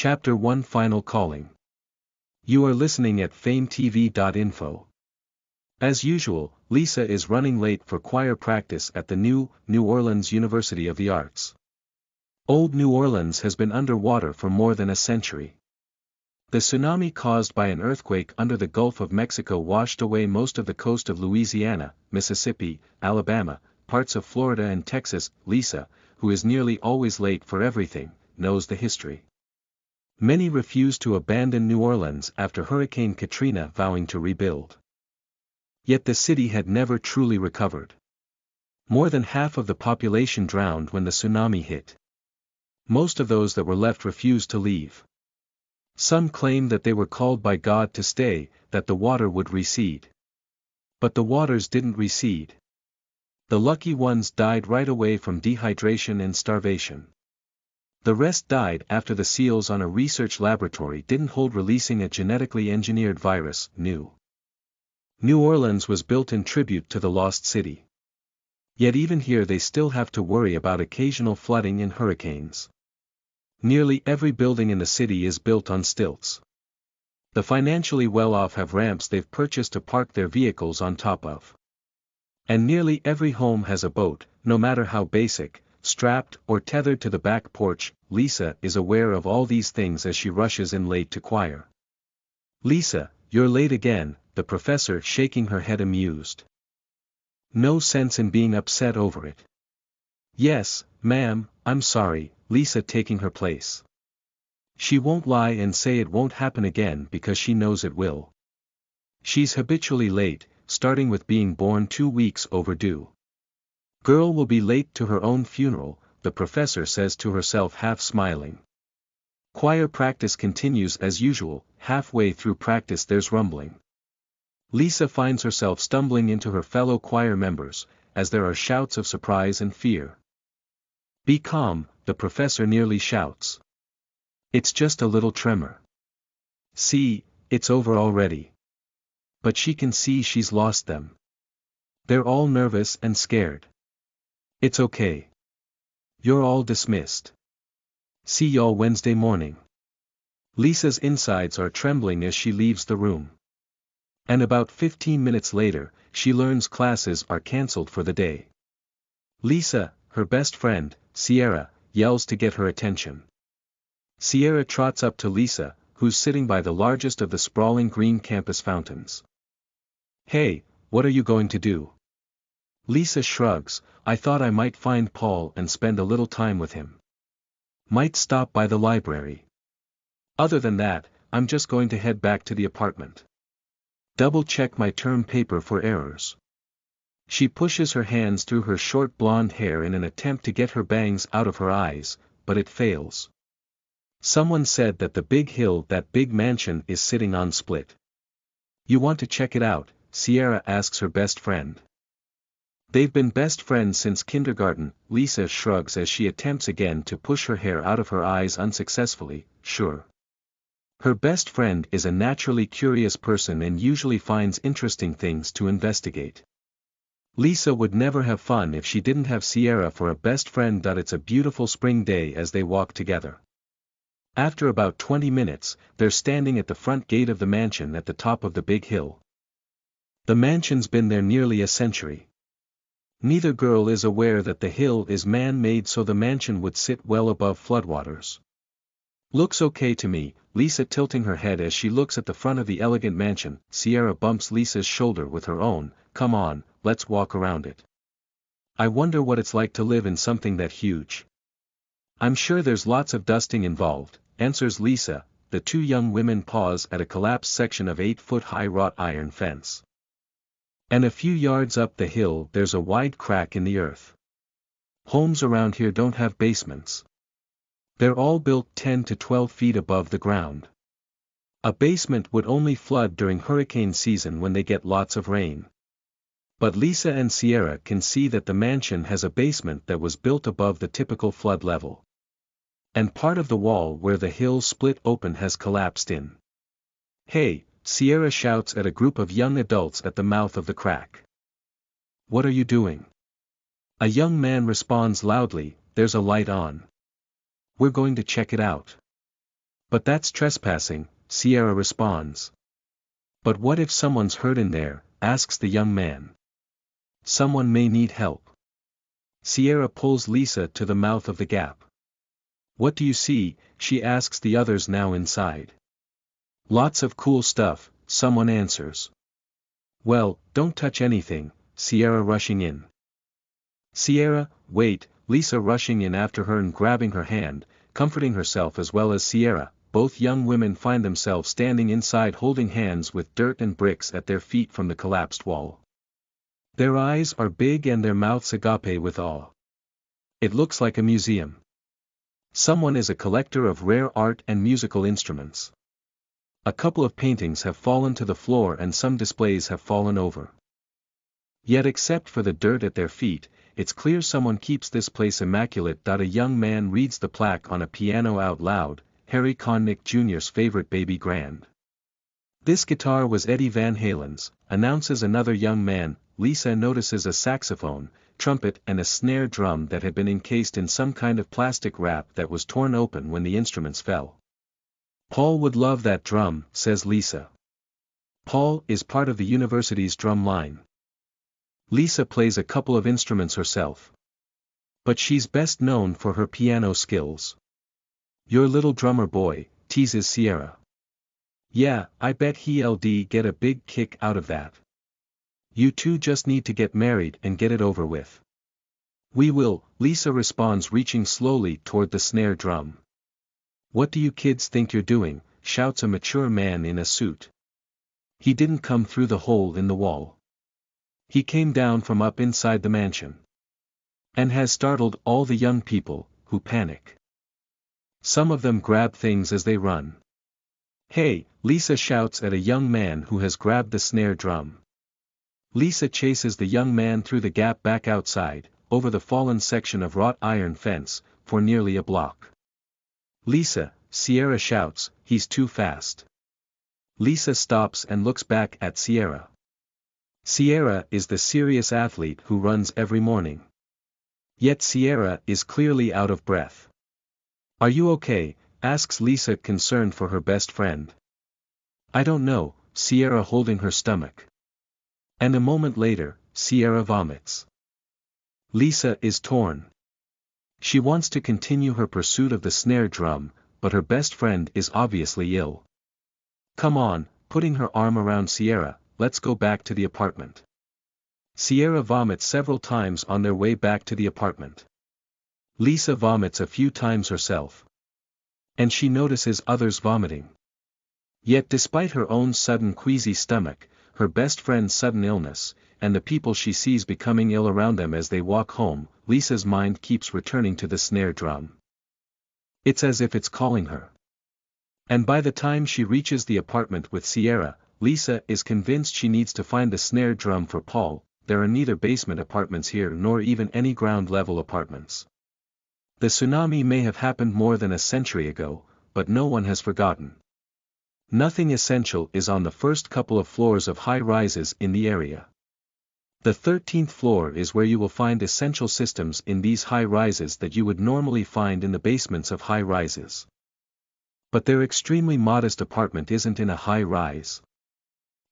Chapter 1 Final Calling. You are listening at FameTV.info. As usual, Lisa is running late for choir practice at the New Orleans University of the Arts. Old New Orleans has been under water for more than a century. The tsunami caused by an earthquake under the Gulf of Mexico washed away most of the coast of Louisiana, Mississippi, Alabama, parts of Florida and Texas. Lisa, who is nearly always late for everything, knows the history. Many refused to abandon New Orleans after Hurricane Katrina, vowing to rebuild. Yet the city had never truly recovered. More than half of the population drowned when the tsunami hit. Most of those that were left refused to leave. Some claimed that they were called by God to stay, that the water would recede. But the waters didn't recede. The lucky ones died right away from dehydration and starvation. The rest died after the seals on a research laboratory didn't hold, releasing a genetically engineered virus. New Orleans was built in tribute to the lost city. Yet even here they still have to worry about occasional flooding and hurricanes. Nearly every building in the city is built on stilts. The financially well-off have ramps they've purchased to park their vehicles on top of. And nearly every home has a boat, no matter how basic, strapped or tethered to the back porch. Lisa is aware of all these things as she rushes in late to choir. "Lisa, you're late again," the professor, shaking her head, amused. "No sense in being upset over it." "Yes, ma'am, I'm sorry," Lisa, taking her place. She won't lie and say it won't happen again because she knows it will. She's habitually late, starting with being born 2 weeks overdue. Girl will be late to her own funeral, the professor says to herself, half smiling. Choir practice continues as usual. Halfway through practice there's rumbling. Lisa finds herself stumbling into her fellow choir members, as there are shouts of surprise and fear. "Be calm," the professor nearly shouts. "It's just a little tremor. See, it's over already." But she can see she's lost them. They're all nervous and scared. "It's okay. You're all dismissed. See y'all Wednesday morning." Lisa's insides are trembling as she leaves the room. And about 15 minutes later, she learns classes are cancelled for the day. Lisa, her best friend, Sierra, yells to get her attention. Sierra trots up to Lisa, who's sitting by the largest of the sprawling green campus fountains. "Hey, what are you going to do?" Lisa shrugs. "I thought I might find Paul and spend a little time with him. Might stop by the library. Other than that, I'm just going to head back to the apartment. Double-check my term paper for errors." She pushes her hands through her short blonde hair in an attempt to get her bangs out of her eyes, but it fails. "Someone said that the big hill, that big mansion, is sitting on split. You want to check it out?" Sierra asks her best friend. They've been best friends since kindergarten. Lisa shrugs as she attempts again to push her hair out of her eyes unsuccessfully. Sure. Her best friend is a naturally curious person and usually finds interesting things to investigate. Lisa would never have fun if she didn't have Sierra for a best friend. It's a beautiful spring day as they walk together. After about 20 minutes, they're standing at the front gate of the mansion at the top of the big hill. The mansion's been there nearly a century. Neither girl is aware that the hill is man-made, so the mansion would sit well above floodwaters. "Looks okay to me," Lisa, tilting her head as she looks at the front of the elegant mansion. Sierra bumps Lisa's shoulder with her own. "Come on, let's walk around it. I wonder what it's like to live in something that huge." "I'm sure there's lots of dusting involved," answers Lisa. The two young women pause at a collapsed section of 8-foot-high wrought iron fence. And a few yards up the hill there's a wide crack in the earth. Homes around here don't have basements. They're all built 10 to 12 feet above the ground. A basement would only flood during hurricane season when they get lots of rain. But Lisa and Sierra can see that the mansion has a basement that was built above the typical flood level. And part of the wall where the hill split open has collapsed in. "Hey," Sierra shouts at a group of young adults at the mouth of the crack. "What are you doing?" A young man responds loudly, "There's a light on. We're going to check it out." But that's trespassing, Sierra responds. But what if someone's hurt in there, asks the young man. Someone may need help. Sierra pulls Lisa to the mouth of the gap. What do you see? She asks the others now inside. Lots of cool stuff, someone answers. Well, don't touch anything, Sierra rushing in. Sierra, wait, Lisa rushing in after her and grabbing her hand, comforting herself as well as Sierra. Both young women find themselves standing inside holding hands with dirt and bricks at their feet from the collapsed wall. Their eyes are big and their mouths agape with awe. It looks like a museum. Someone is a collector of rare art and musical instruments. A couple of paintings have fallen to the floor and some displays have fallen over. Yet except for the dirt at their feet, it's clear someone keeps this place immaculate. A young man reads the plaque on a piano out loud, Harry Connick Jr.'s favorite baby grand. This guitar was Eddie Van Halen's, announces another young man. Lisa notices a saxophone, trumpet and a snare drum that had been encased in some kind of plastic wrap that was torn open when the instruments fell. Paul would love that drum, says Lisa. Paul is part of the university's drum line. Lisa plays a couple of instruments herself. But she's best known for her piano skills. Your little drummer boy, teases Sierra. Yeah, I bet he'll get a big kick out of that. You two just need to get married and get it over with. We will, Lisa responds reaching slowly toward the snare drum. What do you kids think you're doing? Shouts a mature man in a suit. He didn't come through the hole in the wall. He came down from up inside the mansion. And has startled all the young people, who panic. Some of them grab things as they run. Hey, Lisa shouts at a young man who has grabbed the snare drum. Lisa chases the young man through the gap back outside, over the fallen section of wrought iron fence, for nearly a block. Lisa, Sierra shouts, he's too fast. Lisa stops and looks back at Sierra. Sierra is the serious athlete who runs every morning. Yet Sierra is clearly out of breath. Are you okay? Asks Lisa concerned for her best friend. I don't know, Sierra holding her stomach. And a moment later, Sierra vomits. Lisa is torn. She wants to continue her pursuit of the snare drum, but her best friend is obviously ill. Come on, putting her arm around Sierra, let's go back to the apartment. Sierra vomits several times on their way back to the apartment. Lisa vomits a few times herself. And she notices others vomiting. Yet despite her own sudden queasy stomach, her best friend's sudden illness, and the people she sees becoming ill around them as they walk home, Lisa's mind keeps returning to the snare drum. It's as if it's calling her. And by the time she reaches the apartment with Sierra, Lisa is convinced she needs to find the snare drum for Paul. There are neither basement apartments here nor even any ground-level apartments. The tsunami may have happened more than a century ago, but no one has forgotten. Nothing essential is on the first couple of floors of high-rises in the area. The 13th floor is where you will find essential systems in these high-rises that you would normally find in the basements of high-rises. But their extremely modest apartment isn't in a high-rise.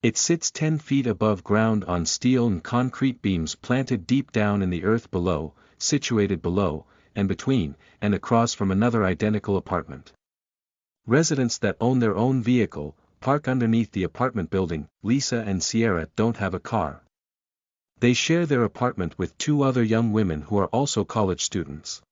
It sits 10 feet above ground on steel and concrete beams planted deep down in the earth below, situated below, and between, and across from another identical apartment. Residents that own their own vehicle, park underneath the apartment building. Lisa and Sierra don't have a car. They share their apartment with two other young women who are also college students.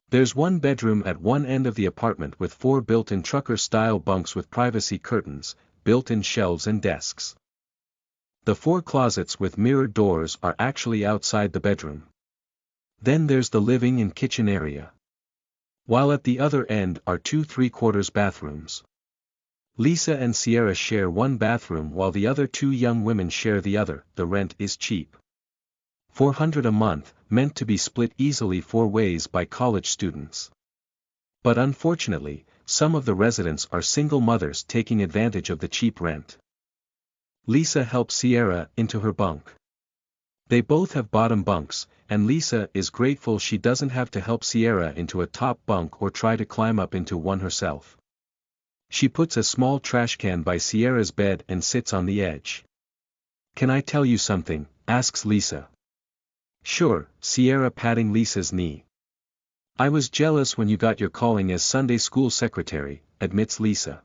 There's one bedroom at one end of the apartment with 4 built-in trucker-style bunks with privacy curtains, built-in shelves and desks. The 4 closets with mirrored doors are actually outside the bedroom. Then there's the living and kitchen area. While at the other end are 2 3/4 bathrooms. Lisa and Sierra share one bathroom while the other 2 young women share the other. The rent is cheap. $400 a month, meant to be split easily 4 ways by college students. But unfortunately, some of the residents are single mothers taking advantage of the cheap rent. Lisa helps Sierra into her bunk. They both have bottom bunks, and Lisa is grateful she doesn't have to help Sierra into a top bunk or try to climb up into one herself. She puts a small trash can by Sierra's bed and sits on the edge. "Can I tell you something?" asks Lisa. "Sure," Sierra patting Lisa's knee. "I was jealous when you got your calling as Sunday school secretary," admits Lisa.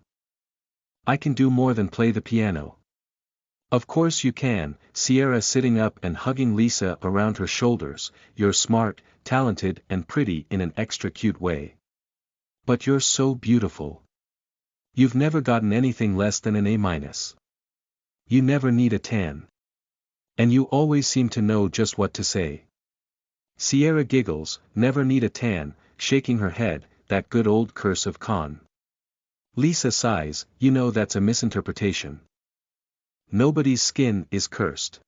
"I can do more than play the piano." "Of course you can," Sierra sitting up and hugging Lisa around her shoulders. "You're smart, talented and pretty in an extra cute way. But you're so beautiful. You've never gotten anything less than an A-. You never need a tan. And you always seem to know just what to say." Sierra giggles, "Never need a tan," shaking her head, "that good old curse of Khan." Lisa sighs, "You know that's a misinterpretation. Nobody's skin is cursed.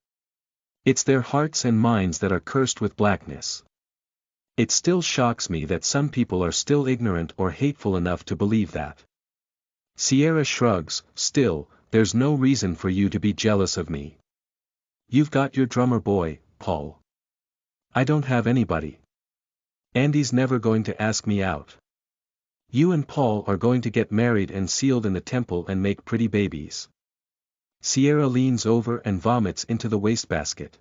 It's their hearts and minds that are cursed with blackness. It still shocks me that some people are still ignorant or hateful enough to believe that." Sierra shrugs, "Still, there's no reason for you to be jealous of me. You've got your drummer boy, Paul. I don't have anybody. Andy's never going to ask me out. You and Paul are going to get married and sealed in the temple and make pretty babies." Sierra leans over and vomits into the wastebasket.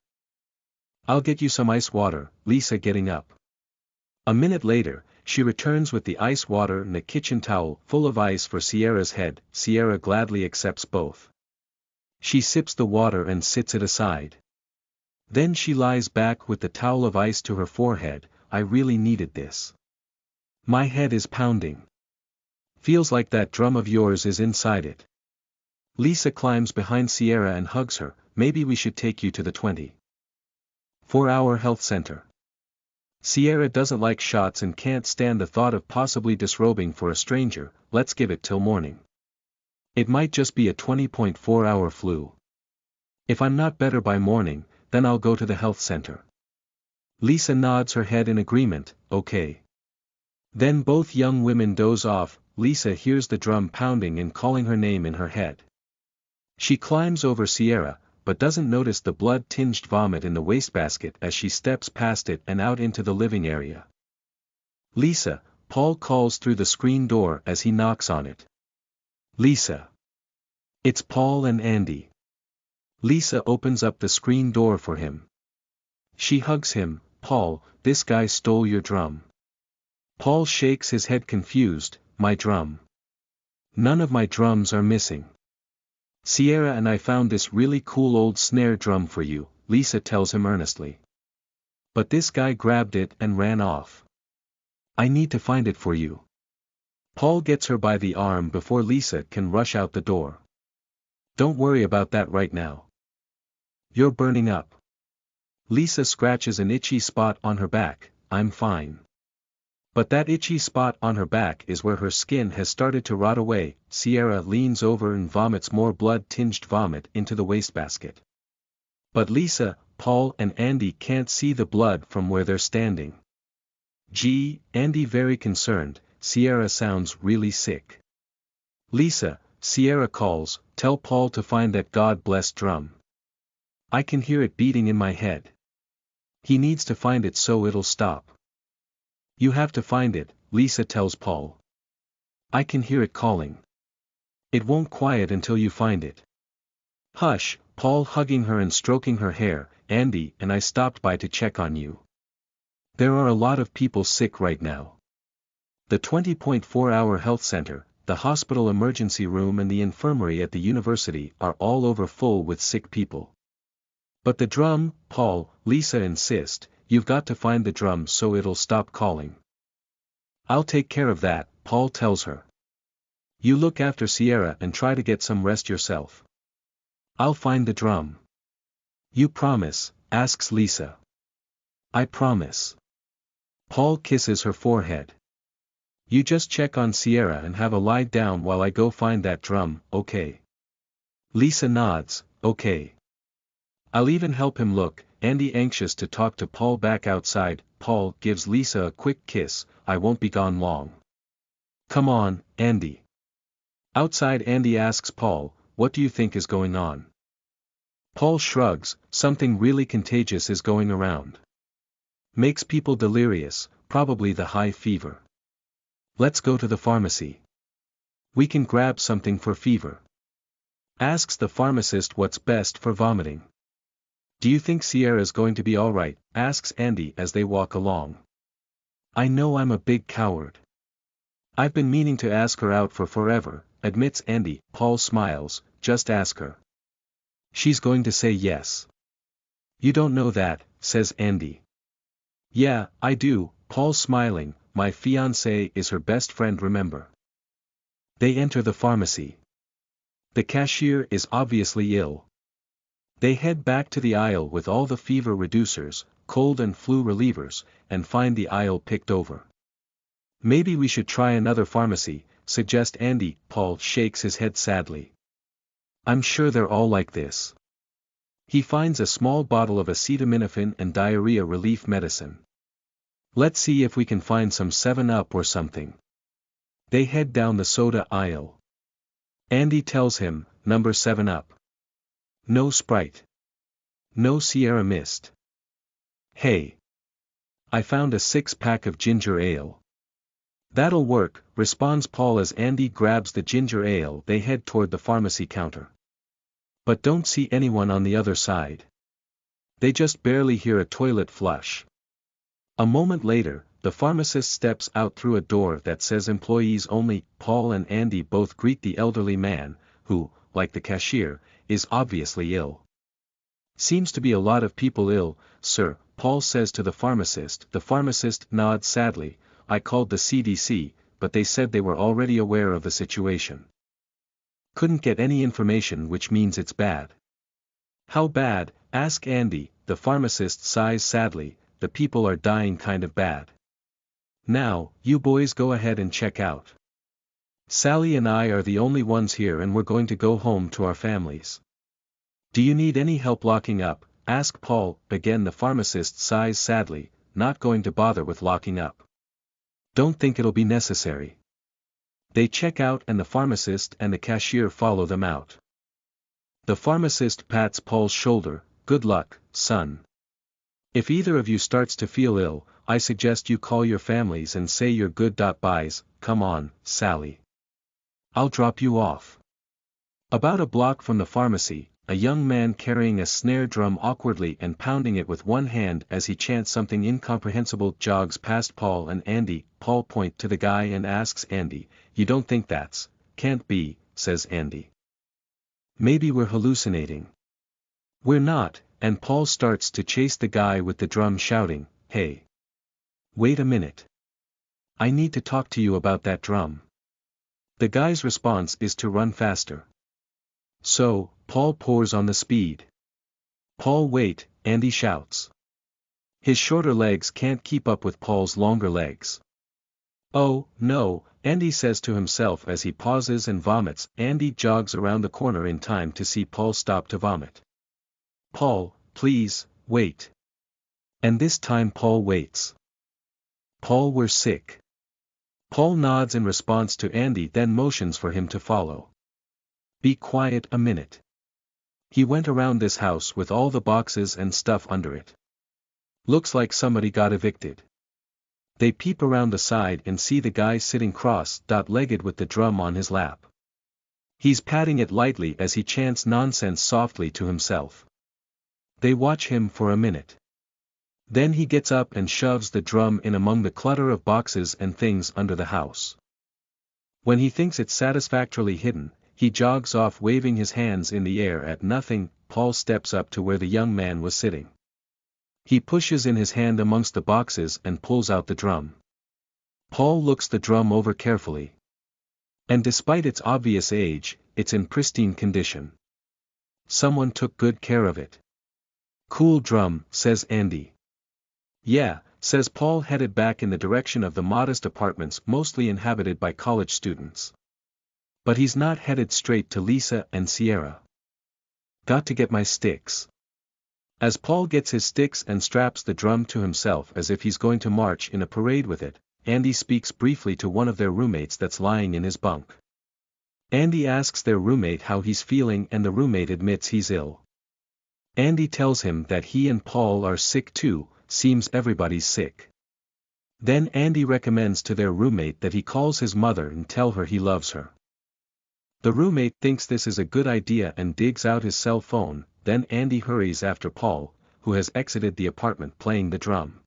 "I'll get you some ice water," Lisa getting up. A minute later, she returns with the ice water and a kitchen towel full of ice for Sierra's head. Sierra gladly accepts both. She sips the water and sits it aside. Then she lies back with the towel of ice to her forehead. "I really needed this. My head is pounding. Feels like that drum of yours is inside it." Lisa climbs behind Sierra and hugs her. "Maybe we should take you to the 24-hour health center." Sierra doesn't like shots and can't stand the thought of possibly disrobing for a stranger. "Let's give it till morning. It might just be a 20.4-hour flu. If I'm not better by morning, then I'll go to the health center." Lisa nods her head in agreement. "Okay." Then both young women doze off. Lisa hears the drum pounding and calling her name in her head. She climbs over Sierra, but doesn't notice the blood-tinged vomit in the wastebasket as she steps past it and out into the living area. "Lisa," Paul calls through the screen door as he knocks on it. "Lisa." It's Paul and Andy. Lisa opens up the screen door for him. She hugs him. "Paul, this guy stole your drum." Paul shakes his head confused. "My drum? None of my drums are missing. Sierra and I found this really cool old snare drum for you," Lisa tells him earnestly. "But this guy grabbed it and ran off. I need to find it for you." Paul gets her by the arm before Lisa can rush out the door. "Don't worry about that right now. You're burning up." Lisa scratches an itchy spot on her back. "I'm fine. But that itchy spot on her back is where her skin has started to rot away." Sierra leans over and vomits more blood-tinged vomit into the wastebasket. But Lisa, Paul and Andy can't see the blood from where they're standing. "Gee," Andy very concerned, "Sierra sounds really sick." "Lisa," Sierra calls, "tell Paul to find that God-blessed drum. I can hear it beating in my head. He needs to find it so it'll stop." "You have to find it," Lisa tells Paul. "I can hear it calling. It won't quiet until you find it." "Hush," Paul hugging her and stroking her hair. "Andy and I stopped by to check on you. There are a lot of people sick right now. The 20.4-hour health center, the hospital emergency room and the infirmary at the university are all over full with sick people. But the drum, Paul," Lisa insists, "you've got to find the drum so it'll stop calling." "I'll take care of that," Paul tells her. "You look after Sierra and try to get some rest yourself. I'll find the drum." "You promise?" asks Lisa. "I promise." Paul kisses her forehead. "You just check on Sierra and have a lie down while I go find that drum, okay?" Lisa nods. "Okay. I'll even help him look." Andy anxious to talk to Paul back outside. Paul gives Lisa a quick kiss. "I won't be gone long. Come on, Andy." Outside Andy asks Paul, "What do you think is going on?" Paul shrugs. "Something really contagious is going around. Makes people delirious, probably the high fever. Let's go to the pharmacy." We can grab something for fever. Asks the pharmacist what's best for vomiting. Do you think Sierra's going to be alright? Asks Andy as they walk along. I know I'm a big coward. I've been meaning to ask her out for forever, admits Andy. Paul smiles, just ask her. She's going to say yes. You don't know that, says Andy. Yeah, I do, Paul's smiling, my fiancée is her best friend, remember. They enter the pharmacy. The cashier is obviously ill. They head back to the aisle with all the fever reducers, cold and flu relievers, and find the aisle picked over. Maybe we should try another pharmacy, suggests Andy. Paul shakes his head sadly. I'm sure they're all like this. He finds a small bottle of acetaminophen and diarrhea relief medicine. Let's see if we can find some 7-Up or something. They head down the soda aisle. Andy tells him, number 7-Up. No Sprite. No Sierra Mist. Hey. I found a 6-pack of ginger ale. That'll work, responds Paul as Andy grabs the ginger ale. They head toward the pharmacy counter. But don't see anyone on the other side. They just barely hear a toilet flush. A moment later, the pharmacist steps out through a door that says employees only. Paul and Andy both greet the elderly man, who, like the cashier, is obviously ill. Seems to be a lot of people ill, sir, Paul says to the pharmacist. The pharmacist nods sadly. I called the CDC, but they said they were already aware of the situation. Couldn't get any information, which means it's bad. How bad? Ask Andy. The pharmacist sighs sadly. The people are dying kind of bad. Now, you boys go ahead and check out. Sally and I are the only ones here and we're going to go home to our families. Do you need any help locking up? Ask Paul. Again the pharmacist sighs sadly, not going to bother with locking up. Don't think it'll be necessary. They check out and the pharmacist and the cashier follow them out. The pharmacist pats Paul's shoulder. Good luck, son. If either of you starts to feel ill, I suggest you call your families and say you're good. Come on, Sally. I'll drop you off. About a block from the pharmacy, a young man carrying a snare drum awkwardly and pounding it with one hand as he chants something incomprehensible jogs past Paul and Andy. Paul points to the guy and asks Andy, you don't think that's, can't be, says Andy. Maybe we're hallucinating. We're not, and Paul starts to chase the guy with the drum shouting, hey. Wait a minute. I need to talk to you about that drum. The guy's response is to run faster. So, Paul pours on the speed. Paul wait, Andy shouts. His shorter legs can't keep up with Paul's longer legs. Oh, no, Andy says to himself as he pauses and vomits. Andy jogs around the corner in time to see Paul stop to vomit. Paul, please, wait. And this time Paul waits. Paul, we're sick. Paul nods in response to Andy, then motions for him to follow. Be quiet a minute. He went around this house with all the boxes and stuff under it. Looks like somebody got evicted. They peep around the side and see the guy sitting cross-legged with the drum on his lap. He's patting it lightly as he chants nonsense softly to himself. They watch him for a minute. Then he gets up and shoves the drum in among the clutter of boxes and things under the house. When he thinks it's satisfactorily hidden, he jogs off waving his hands in the air at nothing. Paul steps up to where the young man was sitting. He pushes in his hand amongst the boxes and pulls out the drum. Paul looks the drum over carefully. And despite its obvious age, it's in pristine condition. Someone took good care of it. Cool drum, says Andy. Yeah, says Paul, headed back in the direction of the modest apartments mostly inhabited by college students. But he's not headed straight to Lisa and Sierra. Got to get my sticks. As Paul gets his sticks and straps the drum to himself as if he's going to march in a parade with it, Andy speaks briefly to one of their roommates that's lying in his bunk. Andy asks their roommate how he's feeling and the roommate admits he's ill. Andy tells him that he and Paul are sick too, seems everybody's sick. Then Andy recommends to their roommate that he calls his mother and tell her he loves her. The roommate thinks this is a good idea and digs out his cell phone, then Andy hurries after Paul, who has exited the apartment playing the drum.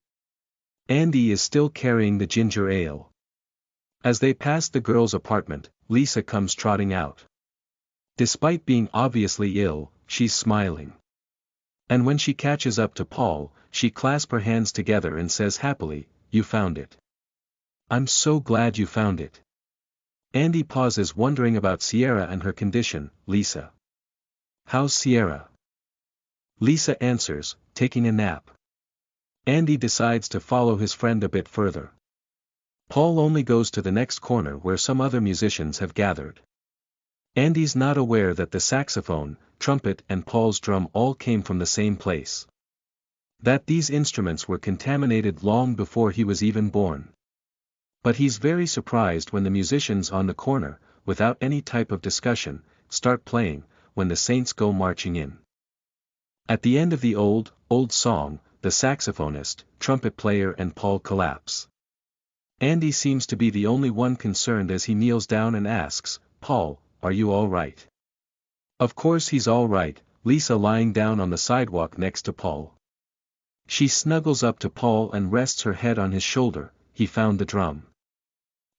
Andy is still carrying the ginger ale. As they pass the girl's apartment, Lisa comes trotting out. Despite being obviously ill, she's smiling. And when she catches up to Paul, she clasps her hands together and says happily, "You found it. I'm so glad you found it." Andy pauses wondering about Sierra and her condition. "Lisa. How's Sierra?" Lisa answers, "Taking a nap." Andy decides to follow his friend a bit further. Paul only goes to the next corner where some other musicians have gathered. Andy's not aware that the saxophone, trumpet and Paul's drum all came from the same place. That these instruments were contaminated long before he was even born. But he's very surprised when the musicians on the corner, without any type of discussion, start playing, when the Saints go marching in. At the end of the old song, the saxophonist, trumpet player and Paul collapse. Andy seems to be the only one concerned as he kneels down and asks, "Paul, are you all right?" Of course he's all right, Lisa lying down on the sidewalk next to Paul. She snuggles up to Paul and rests her head on his shoulder. He found the drum.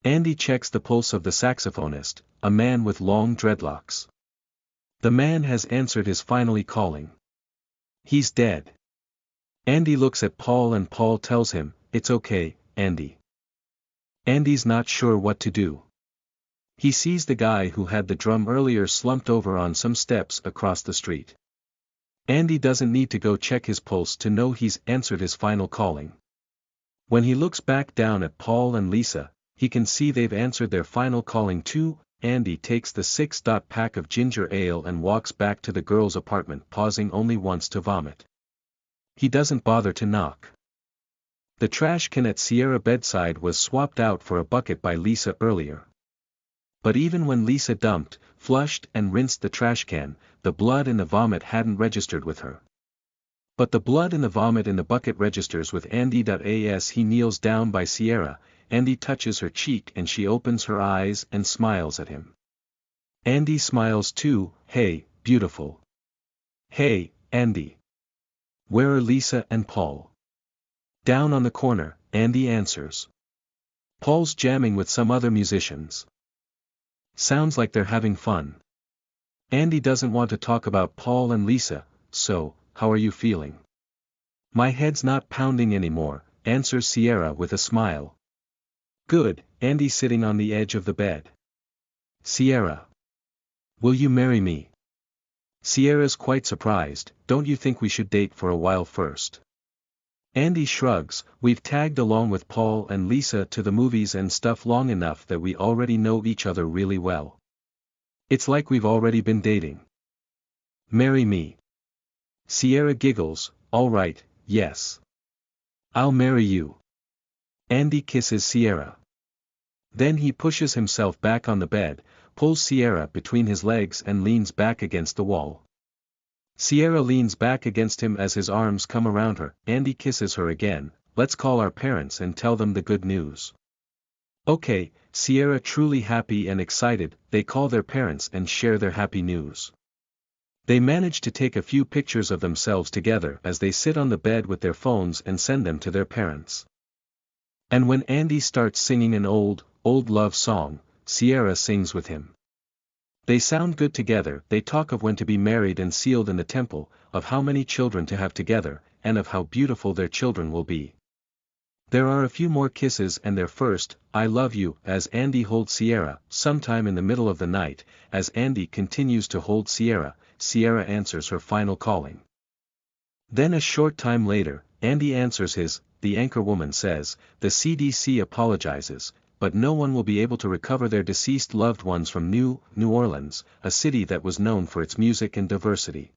Andy checks the pulse of the saxophonist, a man with long dreadlocks. The man has answered his finally calling. He's dead. Andy looks at Paul and Paul tells him, "It's okay, Andy." Andy's not sure what to do. He sees the guy who had the drum earlier slumped over on some steps across the street. Andy doesn't need to go check his pulse to know he's answered his final calling. When he looks back down at Paul and Lisa, he can see they've answered their final calling too. Andy takes the 6-pack of ginger ale and walks back to the girl's apartment, pausing only once to vomit. He doesn't bother to knock. The trash can at Sierra's bedside was swapped out for a bucket by Lisa earlier. But even when Lisa dumped, flushed and rinsed the trash can, the blood in the vomit hadn't registered with her. But the blood in the vomit in the bucket registers with Andy. As he kneels down by Sierra, Andy touches her cheek and she opens her eyes and smiles at him. Andy smiles too. "Hey, beautiful." "Hey, Andy. Where are Lisa and Paul?" "Down on the corner," Andy answers. "Paul's jamming with some other musicians. Sounds like they're having fun." Andy doesn't want to talk about Paul and Lisa, "So, how are you feeling?" "My head's not pounding anymore," answers Sierra with a smile. "Good," Andy sitting on the edge of the bed. "Sierra. Will you marry me?" Sierra's quite surprised. "Don't you think we should date for a while first?" Andy shrugs. "We've tagged along with Paul and Lisa to the movies and stuff long enough that we already know each other really well. It's like we've already been dating." "Marry me." Sierra giggles. "All right, yes. I'll marry you." Andy kisses Sierra. Then he pushes himself back on the bed, pulls Sierra between his legs and leans back against the wall. Sierra leans back against him as his arms come around her. Andy kisses her again. "Let's call our parents and tell them the good news." Okay, Sierra truly happy and excited, they call their parents and share their happy news. They manage to take a few pictures of themselves together as they sit on the bed with their phones and send them to their parents. And when Andy starts singing an old love song, Sierra sings with him. They sound good together. They talk of when to be married and sealed in the temple, of how many children to have together, and of how beautiful their children will be. There are a few more kisses and their first, "I love you," as Andy holds Sierra. Sometime in the middle of the night, as Andy continues to hold Sierra, Sierra answers her final calling. Then a short time later, Andy answers his. The anchorwoman says, "The CDC apologizes, but no one will be able to recover their deceased loved ones from New Orleans, a city that was known for its music and diversity.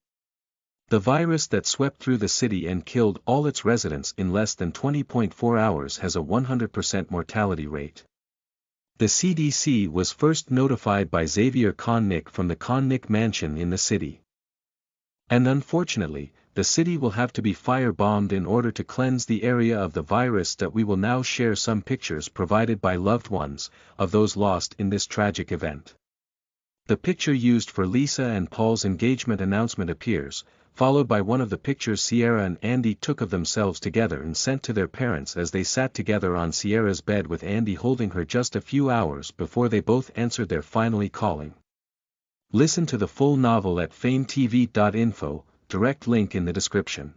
The virus that swept through the city and killed all its residents in less than 20.4 hours has a 100% mortality rate." The CDC was first notified by Xavier Connick from the Connick Mansion in the city. And unfortunately, the city will have to be firebombed in order to cleanse the area of the virus. That we will now share some pictures provided by loved ones, of those lost in this tragic event. The picture used for Lisa and Paul's engagement announcement appears, followed by one of the pictures Sierra and Andy took of themselves together and sent to their parents as they sat together on Sierra's bed with Andy holding her just a few hours before they both answered their finally calling. Listen to the full novel at FameTV.info, direct link in the description.